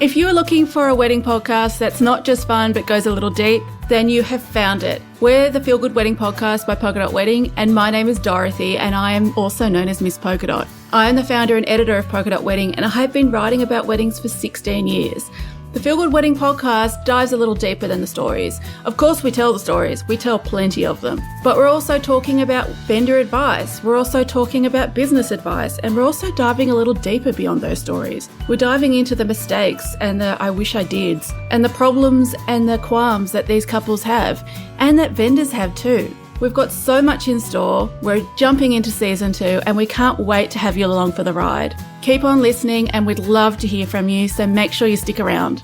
If you are looking for a wedding podcast that's not just fun but goes a little deep, then you have found it. We're the Feel Good Wedding Podcast by Polka Dot Wedding, and my name is Dorothy, and I am also known as Miss Polka Dot. I am the founder and editor of Polka Dot Wedding, and I have been writing about weddings for 16 years. The Feel Good Wedding Podcast dives a little deeper than the stories. Of course we tell the stories, we tell plenty of them. But we're also talking about vendor advice, we're also talking about business advice, and we're also diving a little deeper beyond those stories. We're diving into the mistakes and the I wish I dids, and the problems and the qualms that these couples have, and that vendors have too. We've got so much in store, we're jumping into season 2, and we can't wait to have you along for the ride. Keep on listening, and we'd love to hear from you, so make sure you stick around.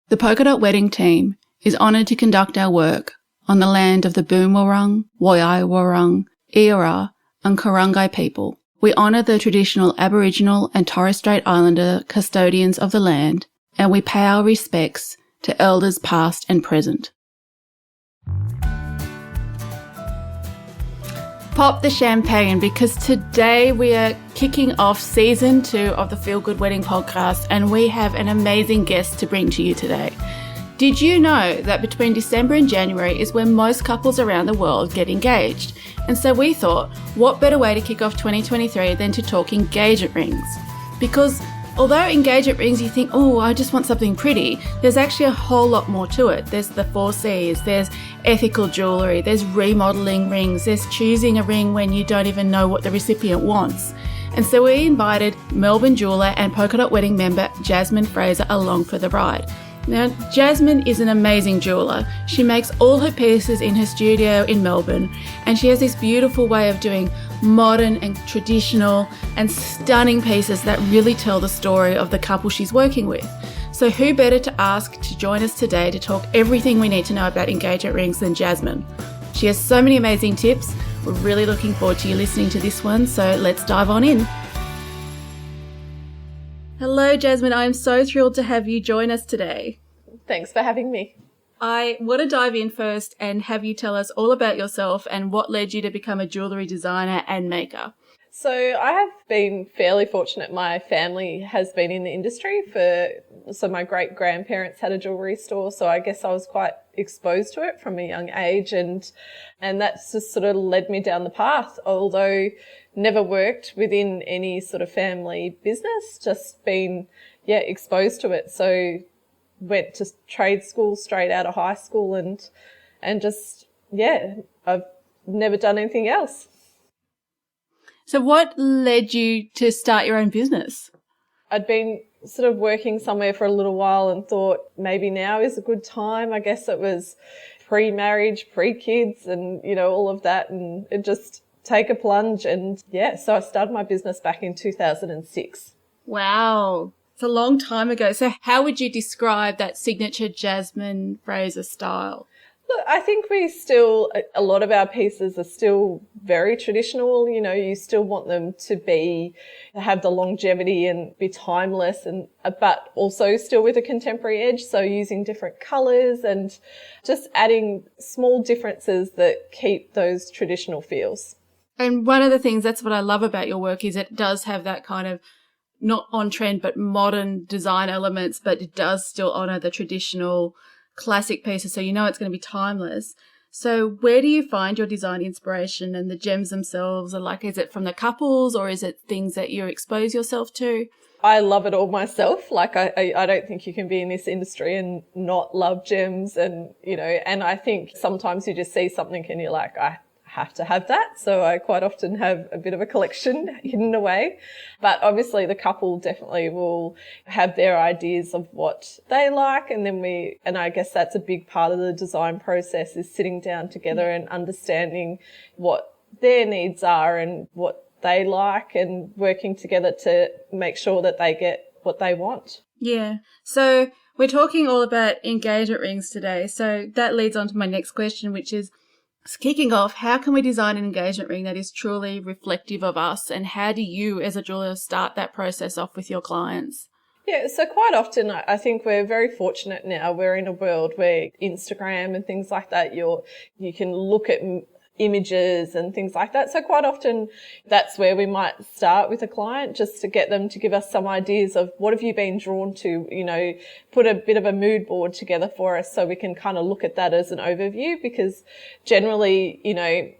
The Polka Dot Wedding team is honoured to conduct our work on the land of the Boonwurrung, Woiwurrung, Eora and Kurungay people. We honour the traditional Aboriginal and Torres Strait Islander custodians of the land, and we pay our respects to elders past and present. Pop the champagne, because today we are kicking off season 2 of the Feel Good Wedding Podcast, and we have an amazing guest to bring to you today. Did you know that between December and January is when most couples around the world get engaged? And so we thought, what better way to kick off 2023 than to talk engagement rings? Because although engagement rings, you think, oh, I just want something pretty, there's actually a whole lot more to it. There's the 4 C's, there's ethical jewellery, there's remodelling rings, there's choosing a ring when you don't even know what the recipient wants. And so we invited Melbourne jeweller and Polka Dot Wedding member Jasmine Fraser along for the ride. Now, Jasmine is an amazing jeweller. She makes all her pieces in her studio in Melbourne, and she has this beautiful way of doing modern and traditional and stunning pieces that really tell the story of the couple she's working with. So who better to ask to join us today to talk everything we need to know about engagement rings than Jasmine? She has so many amazing tips. We're really looking forward to you listening to this one, so let's dive on in. Hello, Jasmine. I am so thrilled to have you join us today. Thanks for having me. I want to dive in first and have you tell us all about yourself and what led you to become a jewellery designer and maker. So I have been fairly fortunate. My family has been in the industry so my great-grandparents had a jewellery store, so I guess I was quite exposed to it from a young age, and that's just sort of led me down the path, although never worked within any sort of family business, just been, exposed to it. So went to trade school straight out of high school and just, I've never done anything else. So what led you to start your own business? I'd been sort of working somewhere for a little while and thought maybe now is a good time. I guess it was pre-marriage, pre-kids and, all of that, and it just take a plunge. And so I started my business back in 2006. Wow. It's a long time ago. So how would you describe that signature Jasmine Fraser style? Look, I think a lot of our pieces are still very traditional. You still want them to have the longevity and be timeless, but also still with a contemporary edge. So using different colours and just adding small differences that keep those traditional feels. And one of the things, that's what I love about your work, is it does have that kind of not on trend, but modern design elements, but it does still honour the traditional classic pieces. So it's going to be timeless. So where do you find your design inspiration and the gems themselves? Is it from the couples or is it things that you expose yourself to? I love it all myself. I don't think you can be in this industry and not love gems and I think sometimes you just see something and you're like, I have to have that. So I quite often have a bit of a collection hidden away. But obviously the couple definitely will have their ideas of what they like. And I guess that's a big part of the design process, is sitting down together and understanding what their needs are and what they like and working together to make sure that they get what they want. Yeah. So we're talking all about engagement rings today. So that leads on to my next question, which is, kicking off, how can we design an engagement ring that is truly reflective of us, and how do you as a jeweller start that process off with your clients? Yeah, so quite often I think we're very fortunate now. We're in a world where Instagram and things like that, you can look at images and things like that. So quite often that's where we might start with a client, just to get them to give us some ideas of what have you been drawn to, put a bit of a mood board together for us so we can kind of look at that as an overview, because generally,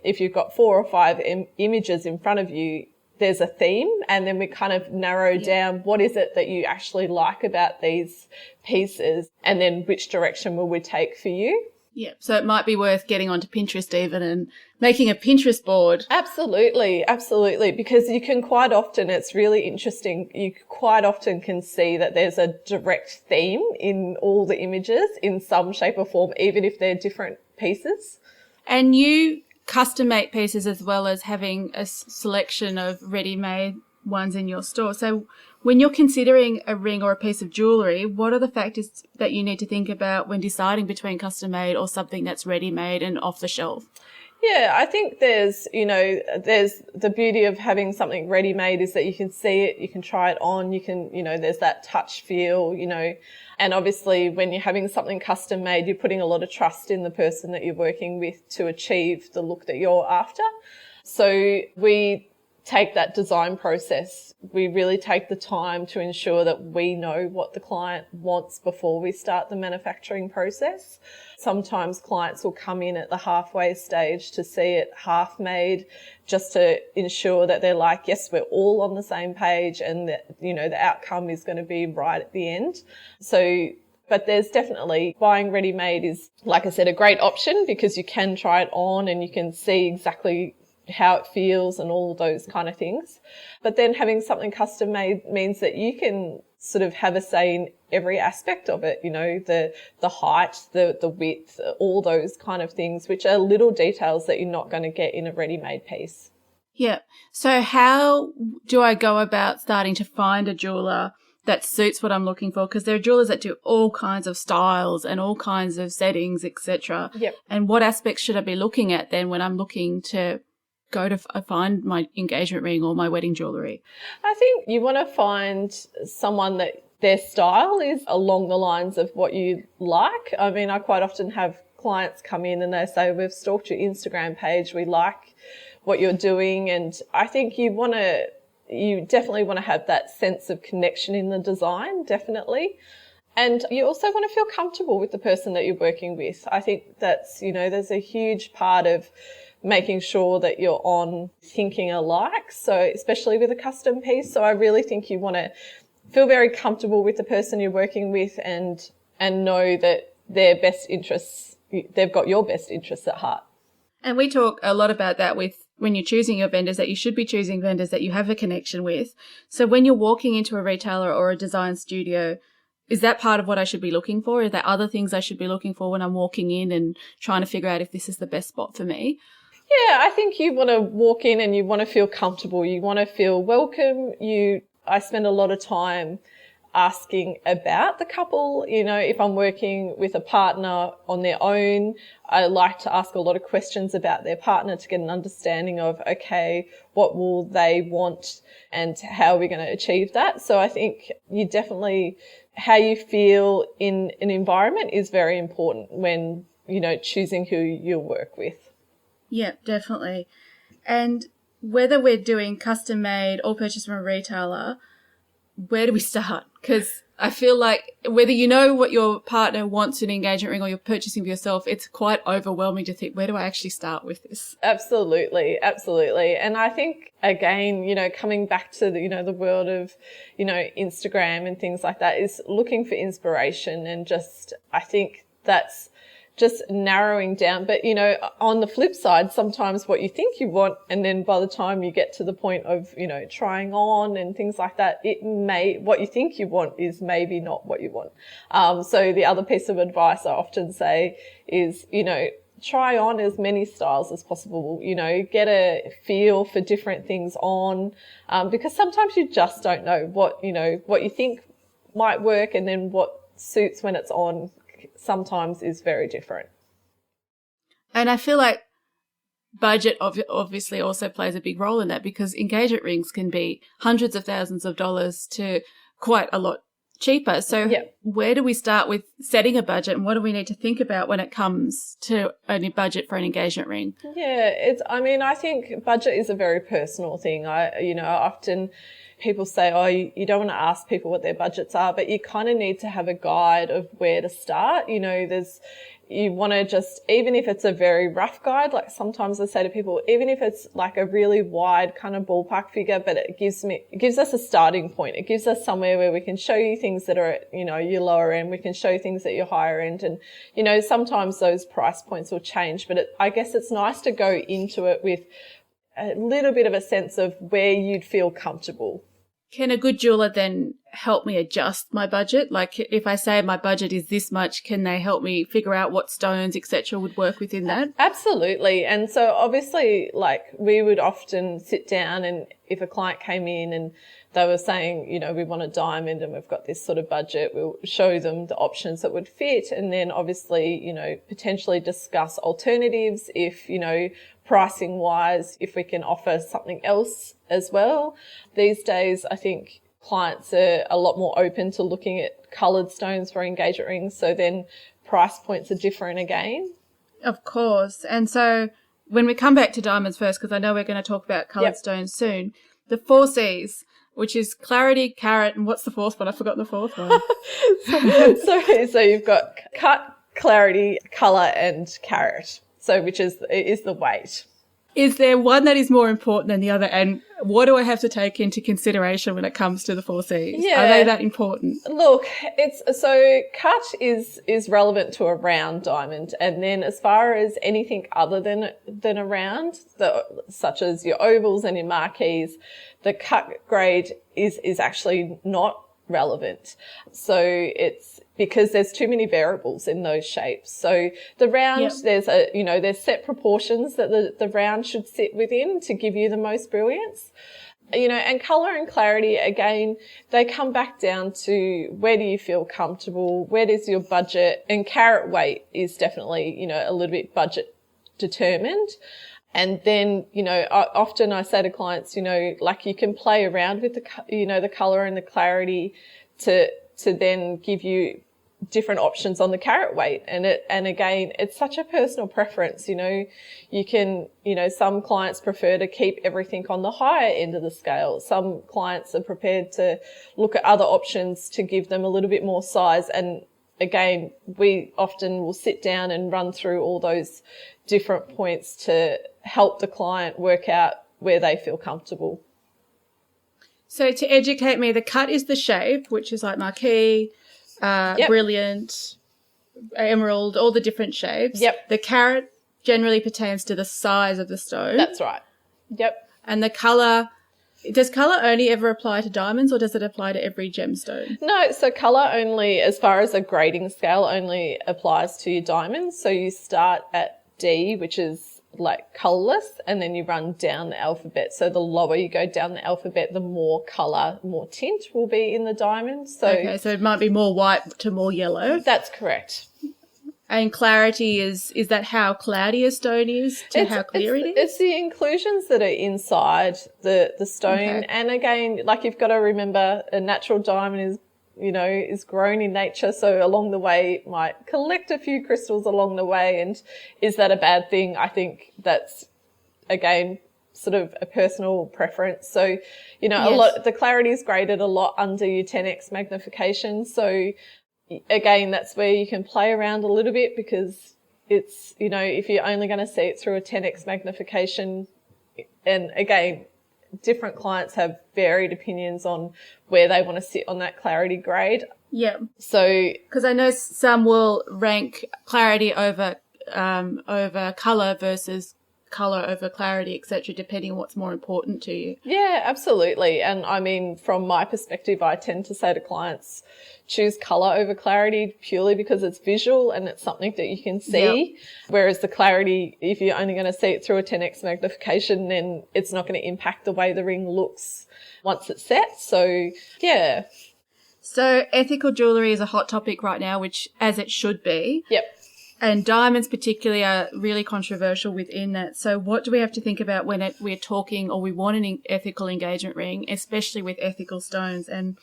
if you've got 4 or 5 images in front of you, there's a theme, and then we kind of narrow down what is it that you actually like about these pieces, and then which direction will we take for you. Yeah, so it might be worth getting onto Pinterest even and making a Pinterest board. Absolutely, absolutely, because you can quite often, it's really interesting, you quite often can see that there's a direct theme in all the images in some shape or form, even if they're different pieces. And you custom make pieces as well as having a selection of ready-made ones in your store. So when you're considering a ring or a piece of jewellery, what are the factors that you need to think about when deciding between custom-made or something that's ready-made and off the shelf? Yeah, I think there's the beauty of having something ready-made is that you can see it, you can try it on, you can, there's that touch feel, and obviously when you're having something custom made, you're putting a lot of trust in the person that you're working with to achieve the look that you're after. So we take that design process. We really take the time to ensure that we know what the client wants before we start the manufacturing process. Sometimes clients will come in at the halfway stage to see it half made, just to ensure that they're like, yes, we're all on the same page, and that, the outcome is going to be right at the end. So, but there's definitely, buying ready-made is, like I said, a great option because you can try it on and you can see exactly how it feels and all those kind of things. But then having something custom made means that you can sort of have a say in every aspect of it, the height, the width, all those kind of things, which are little details that you're not going to get in a ready-made piece. Yeah. So how do I go about starting to find a jeweler that suits what I'm looking for? Because there are jewelers that do all kinds of styles and all kinds of settings, etc. Yep. And what aspects should I be looking at then when I'm looking to go to find my engagement ring or my wedding jewellery? I think you want to find someone that their style is along the lines of what you like. I mean, I quite often have clients come in and they say, we've stalked your Instagram page, we like what you're doing. And I think you definitely want to have that sense of connection in the design, definitely. And you also want to feel comfortable with the person that you're working with. I think that's, there's a huge part of making sure that you're on thinking alike. So especially with a custom piece. So I really think you want to feel very comfortable with the person you're working with and know that their best interests, they've got your best interests at heart. And we talk a lot about that with when you're choosing your vendors, that you should be choosing vendors that you have a connection with. So when you're walking into a retailer or a design studio, is that part of what I should be looking for? Are there other things I should be looking for when I'm walking in and trying to figure out if this is the best spot for me? Yeah, I think you want to walk in and you want to feel comfortable. You want to feel welcome. I spend a lot of time asking about the couple. If I'm working with a partner on their own, I like to ask a lot of questions about their partner to get an understanding of, okay, what will they want and how are we going to achieve that? So I think you definitely, how you feel in an environment is very important when, choosing who you'll work with. Yeah, definitely. And whether we're doing custom made or purchase from a retailer, where do we start? Because I feel like whether you know what your partner wants in an engagement ring or you're purchasing for yourself, it's quite overwhelming to think, where do I actually start with this? Absolutely, absolutely. And I think, again, coming back to the world of, Instagram and things like that, is looking for inspiration and just, I think that's just narrowing down. But, on the flip side, sometimes what you think you want, and then by the time you get to the point of, trying on and things like that, what you think you want is maybe not what you want. So the other piece of advice I often say is, try on as many styles as possible, get a feel for different things on, because sometimes you just don't know what you think might work, and then what suits when it's on sometimes is very different. And I feel like budget obviously also plays a big role in that, because engagement rings can be hundreds of thousands of dollars to quite a lot cheaper. So Yeah. where do we start with setting a budget, and what do we need to think about when it comes to only budget for an engagement ring? Yeah, I think budget is a very personal thing. Often people say, oh, you don't want to ask people what their budgets are, but you kind of need to have a guide of where to start. You want to just, even if it's a very rough guide, like sometimes I say to people, even if it's like a really wide kind of ballpark figure, but it gives us a starting point. It gives us somewhere where we can show you things that are at, your lower end. We can show you things at your higher end. And, sometimes those price points will change, but I guess it's nice to go into it with a little bit of a sense of where you'd feel comfortable. Can a good jeweler then help me adjust my budget? Like if I say my budget is this much, can they help me figure out what stones, etc., would work within that? Absolutely. And so obviously, like we would often sit down, and if a client came in and they were saying, we want a diamond and we've got this sort of budget, we'll show them the options that would fit, and then obviously, potentially discuss alternatives if, pricing wise, if we can offer something else as well. These days, I think clients are a lot more open to looking at coloured stones for engagement rings. So then price points are different again. Of course. And so when we come back to diamonds first, because I know we're going to talk about coloured stones soon, the 4 C's, which is clarity, carat, and what's the fourth one? I've forgotten the fourth one. So you've got cut, clarity, colour and carat. So which is the weight. Is there one that is more important than the other? And what do I have to take into consideration when it comes to the 4 C's? Yeah. Are they that important? Look, cut is relevant to a round diamond. And then as far as anything other than a round, such as your ovals and your marquees, the cut grade is actually not relevant. So it's because there's too many variables in those shapes. So the round, there's set proportions that the round should sit within to give you the most brilliance. And colour and clarity, again, they come back down to where do you feel comfortable, where does your budget, and carat weight is definitely, a little bit budget determined. And then, often I say to clients, like you can play around with the colour and the clarity to then give you different options on the carat weight. And again, it's such a personal preference. You can, some clients prefer to keep everything on the higher end of the scale. Some clients are prepared to look at other options to give them a little bit more size. And again, we often will sit down and run through all those different points to help the client work out where they feel comfortable. So to educate me, the cut is the shape, which is like marquee, brilliant, emerald, all the different shapes. Yep. The carat generally pertains to the size of the stone. That's right. Yep. And the colour, does colour only ever apply to diamonds, or does it apply to every gemstone? No, so colour only, as far as a grading scale, only applies to your diamonds. So you start at D, which is like colourless, and then you run down the alphabet. So the lower you go down the alphabet, the more colour, more tint will be in the diamond. So it might be more white to more yellow. That's correct. And clarity is that how cloudy a stone is to how clear it is? It's the inclusions that are inside the stone. Okay. And again, like you've got to remember, a natural diamond is grown in nature. So along the way, it might collect a few crystals along the way. And is that a bad thing? I think that's, again, sort of a personal preference. So, the clarity is graded a lot under your 10x magnification. So again, that's where you can play around a little bit, because it's, if you're only going to see it through a 10x magnification, and again, different clients have varied opinions on where they want to sit on that clarity grade. Yeah. So, because I know some will rank clarity over colour versus colour over clarity, etc., depending on what's more important to you. Yeah, absolutely. And I mean, from my perspective, I tend to say to clients, choose colour over clarity purely because it's visual and it's something that you can see. Yep. Whereas the clarity, if you're only going to see it through a 10x magnification, then it's not going to impact the way the ring looks once it's set. So, yeah. So ethical jewellery is a hot topic right now, which as it should be. Yep. And diamonds particularly are really controversial within that. So what do we have to think about when we're talking or we want an ethical engagement ring, especially with ethical stones? And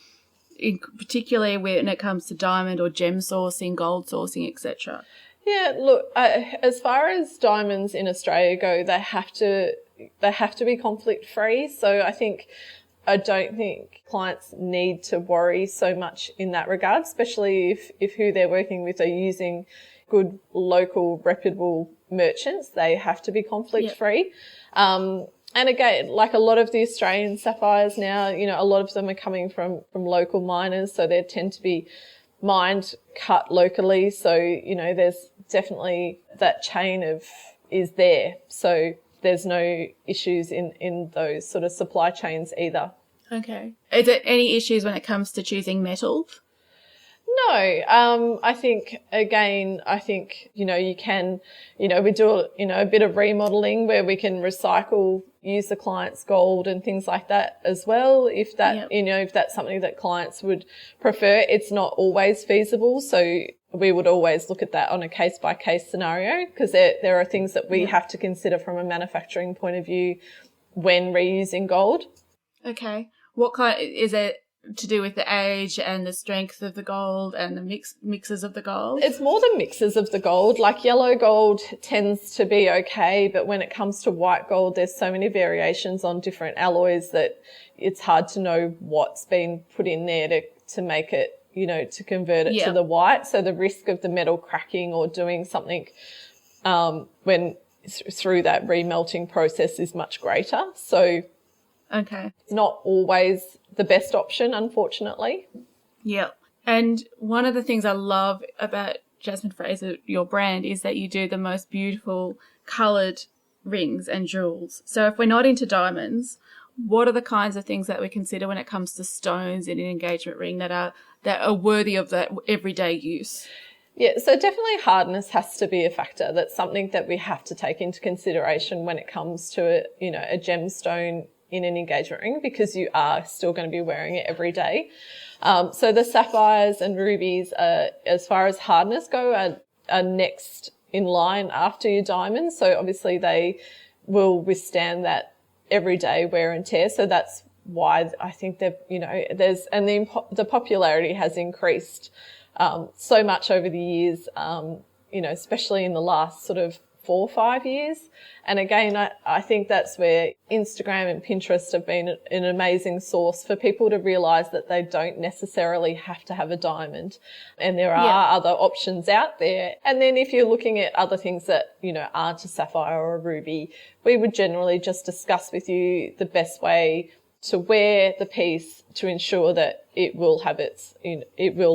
particularly when it comes to diamond or gem sourcing, gold sourcing, etc.? Yeah, look, as far as diamonds in Australia go, they have to be conflict free. So I don't think clients need to worry so much in that regard, especially if who they're working with are using good local reputable merchants. They have to be conflict free. And again, like a lot of the Australian sapphires now, a lot of them are coming from local miners, so they tend to be mined, cut locally. So, there's definitely that chain is there. So there's no issues in those sort of supply chains either. Okay. Is there any issues when it comes to choosing metals? No, I think, you can, we do, a bit of remodeling where we can use the client's gold and things like that as well. If that, if that's something that clients would prefer, it's not always feasible. So we would always look at that on a case by case scenario, because there are things that we have to consider from a manufacturing point of view when reusing gold. Okay. What kind is it to do with the age and the strength of the gold and the mixes of the gold? It's more the mixes of the gold. Like yellow gold tends to be okay, but when it comes to white gold, there's so many variations on different alloys that it's hard to know what's been put in there to make it, to convert it to the white. So the risk of the metal cracking or doing something when through that remelting process is much greater. So it's not always the best option, unfortunately. Yeah. And one of the things I love about Jasmine Fraser, your brand, is that you do the most beautiful coloured rings and jewels. So if we're not into diamonds, what are the kinds of things that we consider when it comes to stones in an engagement ring that are worthy of that everyday use? Yeah, so definitely hardness has to be a factor. That's something that we have to take into consideration when it comes to a gemstone in an engagement ring, because you are still going to be wearing it every day. So the sapphires and rubies, as far as hardness go, are next in line after your diamonds. So obviously they will withstand that everyday wear and tear. So that's why I think that, the popularity has increased so much over the years, especially in the last sort of 4 or 5 years. And again, I think that's where Instagram and Pinterest have been an amazing source for people to realise that they don't necessarily have to have a diamond, and there are other options out there. And then if you're looking at other things that, aren't a sapphire or a ruby, we would generally just discuss with you the best way to wear the piece to ensure that it will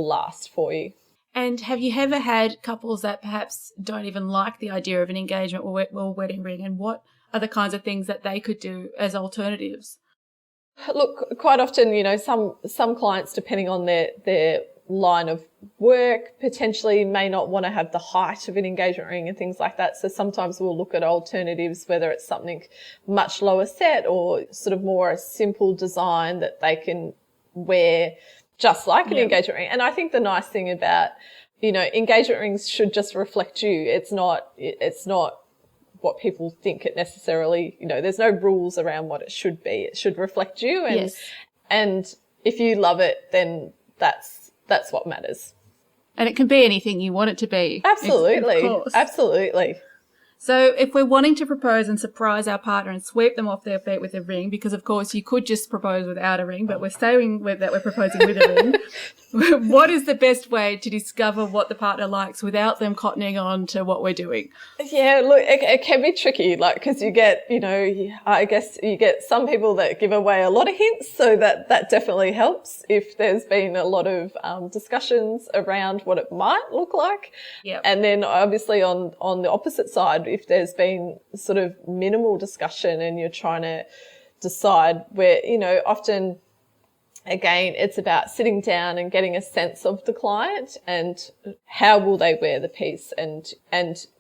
last for you. And have you ever had couples that perhaps don't even like the idea of an engagement or wedding ring, and what are the kinds of things that they could do as alternatives? Look, quite often, some clients, depending on their line of work, potentially may not want to have the height of an engagement ring and things like that. So sometimes we'll look at alternatives, whether it's something much lower set or sort of more a simple design that they can wear just like an engagement ring. And I think the nice thing about, engagement rings should just reflect you. It's not what people think it necessarily, there's no rules around what it should be. It should reflect you. And if you love it, then that's what matters. And it can be anything you want it to be. Absolutely. Of course. Absolutely. So if we're wanting to propose and surprise our partner and sweep them off their feet with a ring, because of course you could just propose without a ring, but we're saying that we're proposing with a ring, what is the best way to discover what the partner likes without them cottoning on to what we're doing? Yeah, look, it can be tricky, because you get, I guess you get some people that give away a lot of hints, so that definitely helps if there's been a lot of discussions around what it might look like. Yep. And then obviously on the opposite side, if there's been sort of minimal discussion and you're trying to decide where, often, again, it's about sitting down and getting a sense of the client and how will they wear the piece. And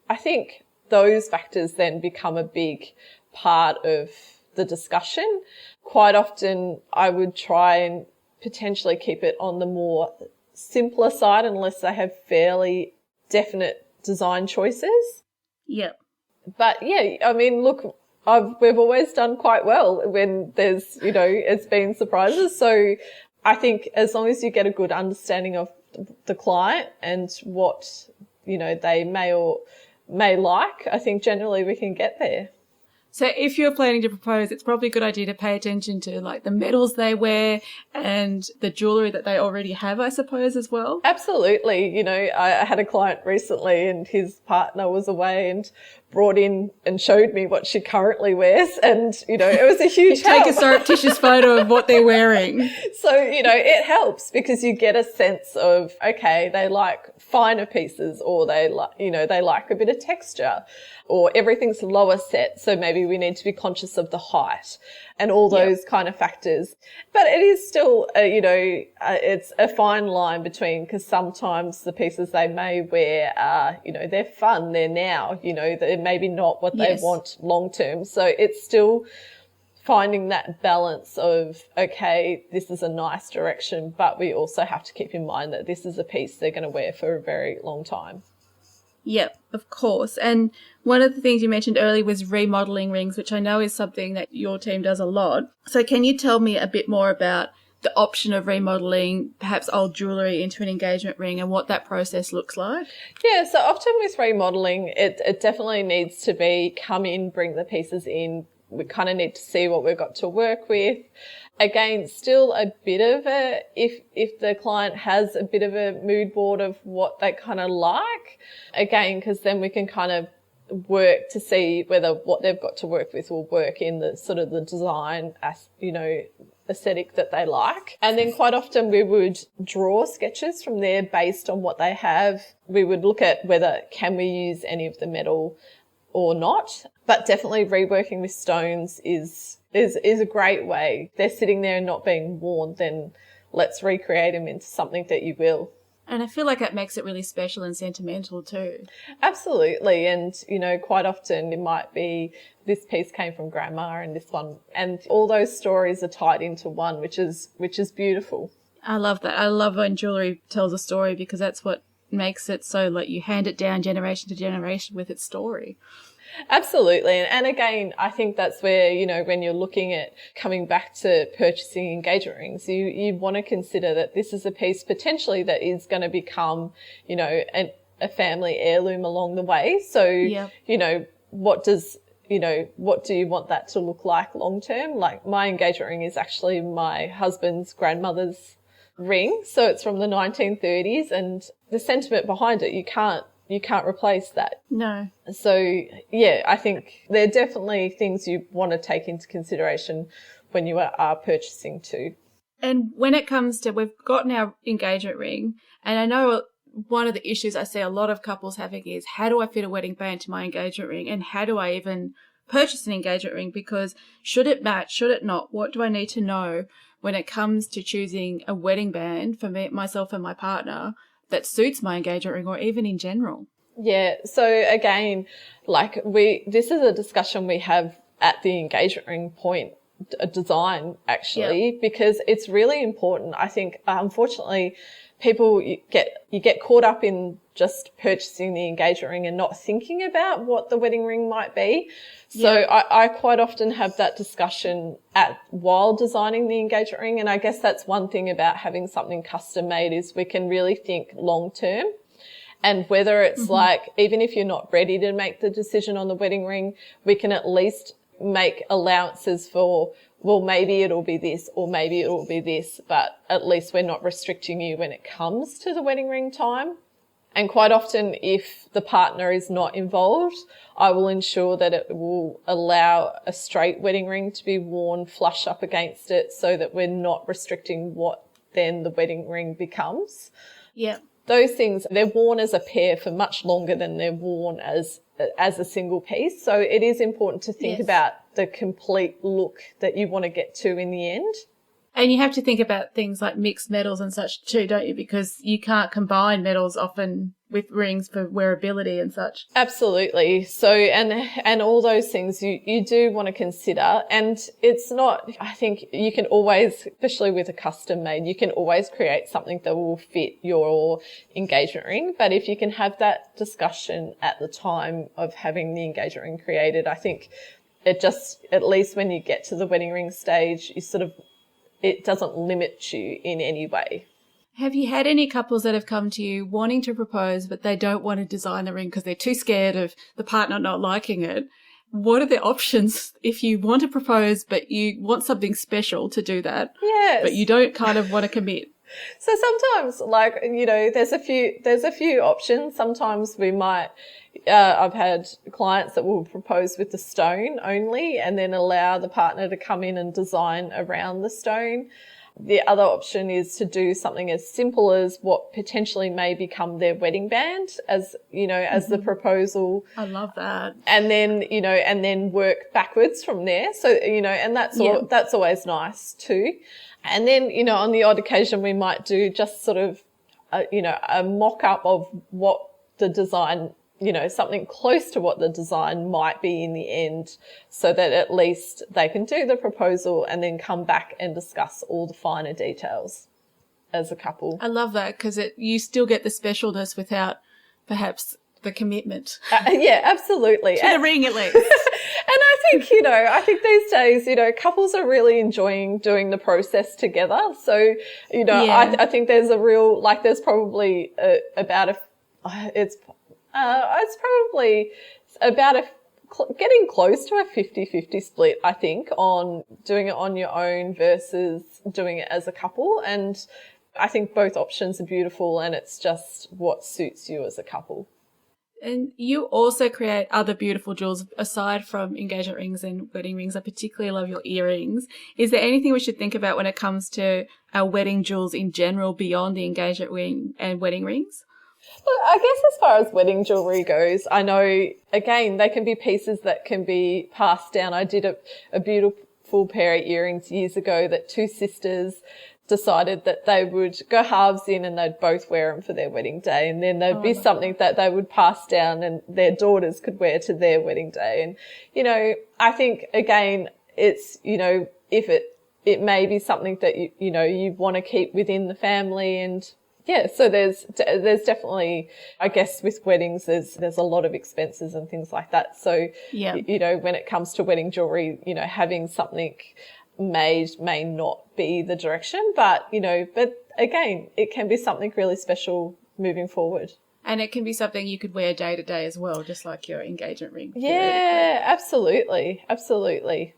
I think those factors then become a big part of the discussion. Quite often I would try and potentially keep it on the more simpler side unless they have fairly definite design choices. Yep. But yeah, I mean, look, we've always done quite well when there's, it's been surprises. So I think as long as you get a good understanding of the client and what, they may like, I think generally we can get there. So if you're planning to propose, it's probably a good idea to pay attention to like the medals they wear and the jewellery that they already have, I suppose, as well. Absolutely. I had a client recently and his partner was away and brought in and showed me what she currently wears. And, it was a huge help. Take a surreptitious photo of what they're wearing. So, it helps because you get a sense of, okay, they like finer pieces or they like a bit of texture or everything's lower set. So maybe we need to be conscious of the height and all those kind of factors. But it is still, it's a fine line between, because sometimes the pieces they may wear are, they're fun, they're now, they're maybe not what they want long term. So it's still finding that balance of, okay, this is a nice direction, but we also have to keep in mind that this is a piece they're going to wear for a very long time. Yep, of course. And one of the things you mentioned earlier was remodelling rings, which I know is something that your team does a lot. So can you tell me a bit more about the option of remodelling perhaps old jewellery into an engagement ring and what that process looks like? Yeah, so often with remodelling, it definitely needs to be come in, bring the pieces in. We kind of need to see what we've got to work with. Again, still a bit of if the client has a bit of a mood board of what they kind of like, again, because then we can kind of work to see whether what they've got to work with will work in the sort of the design, aesthetic that they like. And then quite often we would draw sketches from there based on what they have. We would look at whether can we use any of the metal or not, but definitely reworking with stones is a great way. They're sitting there and not being worn, then let's recreate them into something that you will. And I feel like that makes it really special and sentimental too. Absolutely. And, quite often it might be this piece came from grandma and this one, and all those stories are tied into one, which is beautiful. I love that. I love when jewellery tells a story because that's what makes it so like you hand it down generation to generation with its story. Absolutely. And again, I think that's where, when you're looking at coming back to purchasing engagement rings, you want to consider that this is a piece potentially that is going to become, a family heirloom along the way. So, what do you want that to look like long term? Like my engagement ring is actually my husband's grandmother's ring. So it's from the 1930s, and the sentiment behind it, you can't replace that. No. So, yeah, I think there are definitely things you want to take into consideration when you are purchasing too. And when it comes to, we've gotten our engagement ring, and I know one of the issues I see a lot of couples having is, how do I fit a wedding band to my engagement ring? And how do I even purchase an engagement ring? Because should it match? Should it not? What do I need to know when it comes to choosing a wedding band for me, myself and my partner that suits my engagement ring, or even in general? Yeah. So again, this is a discussion we have at the engagement ring point, a design actually, because it's really important. I think, unfortunately, people you get caught up in just purchasing the engagement ring and not thinking about what the wedding ring might be. So I quite often have that discussion while designing the engagement ring. And I guess that's one thing about having something custom made is we can really think long term. And whether it's like, even if you're not ready to make the decision on the wedding ring, we can at least make allowances for, well, maybe it'll be this or maybe it'll be this, but at least we're not restricting you when it comes to the wedding ring time. And quite often, if the partner is not involved, I will ensure that it will allow a straight wedding ring to be worn flush up against it so that we're not restricting what then the wedding ring becomes. Yeah. Those things, they're worn as a pair for much longer than they're worn as a single piece. So it is important to think about the complete look that you want to get to in the end. And you have to think about things like mixed metals and such too, don't you? Because you can't combine metals often with rings for wearability and such. Absolutely. So, and all those things you do want to consider. And it's not, I think you can always, especially with a custom made, you can always create something that will fit your engagement ring. But if you can have that discussion at the time of having the engagement ring created, I think it just, at least when you get to the wedding ring stage, you sort of it doesn't limit you in any way. Have you had any couples that have come to you wanting to propose, but they don't want to design the ring because they're too scared of the partner not liking it? What are the options if you want to propose, but you want something special to do that? Yes. But you don't kind of want to commit? So sometimes, like, you know, there's a few options. Sometimes we might, I've had clients that will propose with the stone only and then allow the partner to come in and design around the stone. The other option is to do something as simple as what potentially may become their wedding band as, you know, as the proposal. I love that. And then, you know, and then work backwards from there. So, you know, and that's always nice too. And then, you know, on the odd occasion we might do just sort of, you know, a mock-up of what the design, you know, something close to what the design might be in the end, so that at least they can do the proposal and then come back and discuss all the finer details as a couple. I love that because you still get the specialness without perhaps the commitment. Yeah, absolutely. To the ring at least. And I think, you know, these days, you know, couples are really enjoying doing the process together. So, you know, Yeah. I think there's a real, like, there's probably it's probably about getting close to a 50-50 split, I think, on doing it on your own versus doing it as a couple. And I think both options are beautiful, and it's just what suits you as a couple. And you also create other beautiful jewels aside from engagement rings and wedding rings. I particularly love your earrings. Is there anything we should think about when it comes to our wedding jewels in general beyond the engagement ring and wedding rings? Look, I guess as far as wedding jewellery goes, I know, again, they can be pieces that can be passed down. I did a beautiful pair of earrings years ago that two sisters decided that they would go halves in and they'd both wear them for their wedding day. And then there'd be something that they would pass down and their daughters could wear to their wedding day. And, you know, I think, again, it's, you know, if it may be something that, you know, you want to keep within the family. And yeah, so there's definitely, I guess with weddings, there's a lot of expenses and things like that. So, yeah, you know, when it comes to wedding jewellery, you know, having something made may not be the direction, but, you know, but again, it can be something really special moving forward. And it can be something you could wear day to day as well, just like your engagement ring. Yeah, absolutely. Absolutely.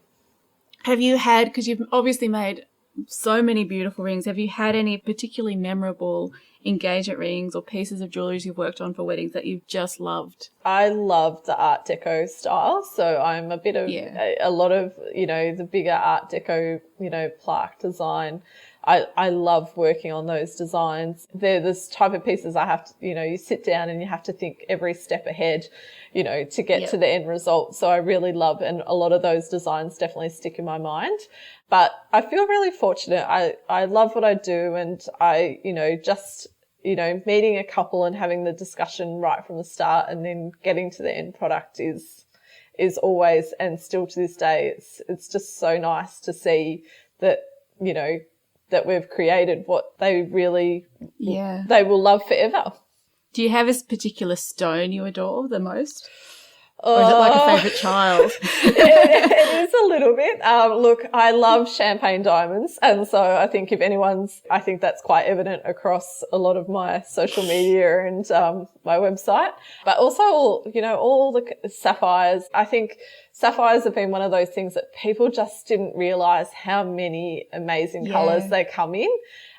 Have you had, because you've obviously made so many beautiful rings, have you had any particularly memorable engagement rings or pieces of jewellery you've worked on for weddings that you've just loved? I love the Art Deco style. So I'm a bit of a lot of, you know, the bigger Art Deco, you know, plaque design. I love working on those designs. They're this type of pieces I have to, you know, you sit down and you have to think every step ahead, you know, to get to the end result. So I really love, and a lot of those designs definitely stick in my mind. But I feel really fortunate. I love what I do, and I, you know, just, you know, meeting a couple and having the discussion right from the start and then getting to the end product is always, and still to this day, it's just so nice to see that, you know, that we've created what they really, they will love forever. Do you have a particular stone you adore the most? Or is it like a favourite child? It is a little bit. Look, I love champagne diamonds. And so I think I think that's quite evident across a lot of my social media and my website. But also, all the sapphires. I think sapphires have been one of those things that people just didn't realise how many amazing colours they come in.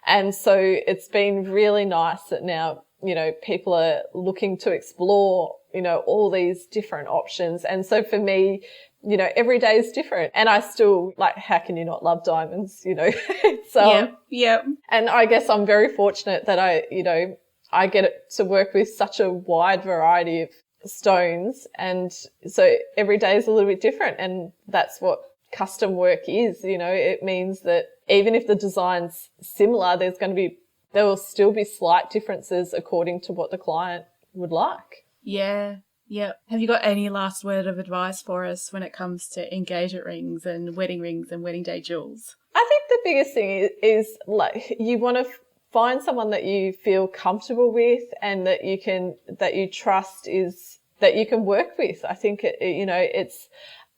And so it's been really nice that now, you know, people are looking to explore, you know, all these different options. And so for me, you know, every day is different. And I still, like, how can you not love diamonds, you know? And I guess I'm very fortunate that I get to work with such a wide variety of stones. And so every day is a little bit different. And that's what custom work is, you know. It means that even if the design's similar, there will still be slight differences according to what the client would like. Yeah. Have you got any last word of advice for us when it comes to engagement rings and wedding day jewels? I think the biggest thing is like, you want to find someone that you feel comfortable with and that you trust, is that you can work with. I think,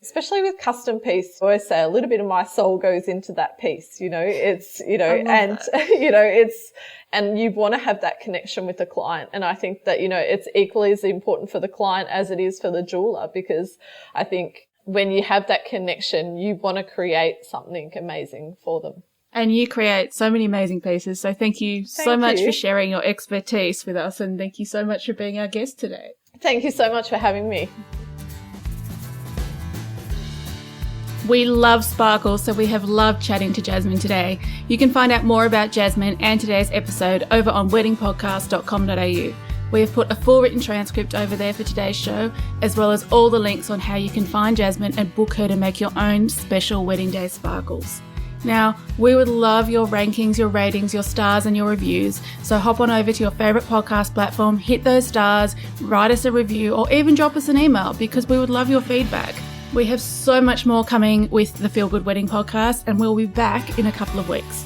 especially with custom piece, I always say a little bit of my soul goes into that piece, it's, and, and you want to have that connection with the client. And I think that, it's equally as important for the client as it is for the jeweler, because I think when you have that connection, you want to create something amazing for them. And you create so many amazing pieces. So thank you so much for sharing your expertise with us. And thank you so much for being our guest today. Thank you so much for having me. We love sparkles, so we have loved chatting to Jasmine today. You can find out more about Jasmine and today's episode over on weddingpodcast.com.au. We have put a full written transcript over there for today's show, as well as all the links on how you can find Jasmine and book her to make your own special wedding day sparkles. Now, we would love your rankings, your ratings, your stars and your reviews. So hop on over to your favourite podcast platform, hit those stars, write us a review, or even drop us an email, because we would love your feedback. We have so much more coming with the Feel Good Wedding podcast, and we'll be back in a couple of weeks.